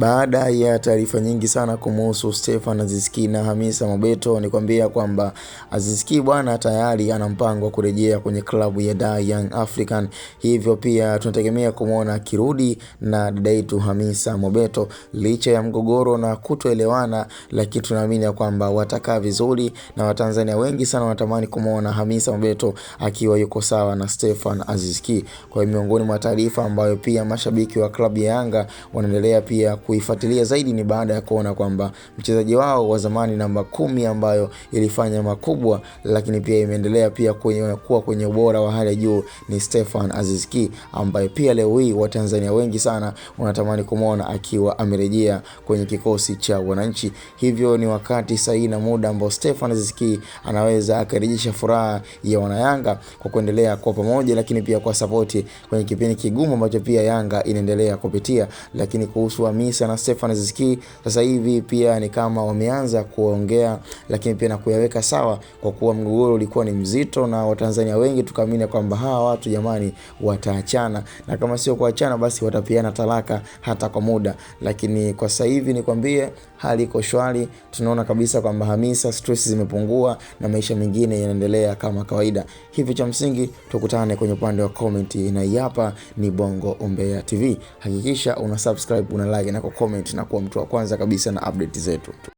Baada ya taarifa nyingi sana kumuhusu Stefan Aziz Ki na Hamisa Mobeto, nikwambia kwamba Aziz Ki bwana tayari ana mpango wa kurejea kwenye klabu ya Dar Young African. Hivyo pia tunategemea kumuona akirudi na dada yetu Hamisa Mobeto, licha ya mgogoro na kutoelewana, lakini tunaamini kwamba watakaa vizuri na Watanzania wengi sana wanatamani kumuona Hamisa Mobeto akiwa yuko sawa na Stefan Aziz Ki. Kwa miongoni mwa taarifa ambayo pia mashabiki wa klabu ya Yanga wanaendelea pia kuifuatilia zaidi ni baada ya kuona kwamba mchezaji wao wa zamani namba 10 ambayo ilifanya makubwa lakini pia imeendelea pia kuwa kwenye ubora wa hali ya juu ni Stefan Aziz Ki, ambaye pia leo hii Watanzania wengi sana wanatamani kumuona akiwa amerejea kwenye kikosi cha wananchi. Hivyo ni wakati sahihi na muda ambao Stefan Aziz Ki anaweza akarejesha furaha ya wanayanga kwa kuendelea kwa pamoja, lakini pia kwa support kwenye kipindi kigumu ambacho pia Yanga inaendelea kupitia. Lakini kuhusu Hamisa na Stefan Aziz Ki sasa hivi pia ni kama wameanza kuongea, lakini pia na kuyaweka sawa, kwa kuwa mgogoro ulikuwa ni mzito na Watanzania wengi tukaamini kwamba hawa watu jamani wataachana, na kama sio kuachana basi watapiana talaka hata kwa muda. Lakini kwa sasa hivi nikwambie hali iko shwari, tunaona kabisa kwamba Hamisa stress zimepungua na maisha mengine yanaendelea kama kawaida. Hivi cha msingi tukutane kwenye upande wa comment, na hapa ni Bongo Umbea TV. Hakikisha una subscribe, una like na comment na kuwa mtu wa kwanza kabisa na update zetu.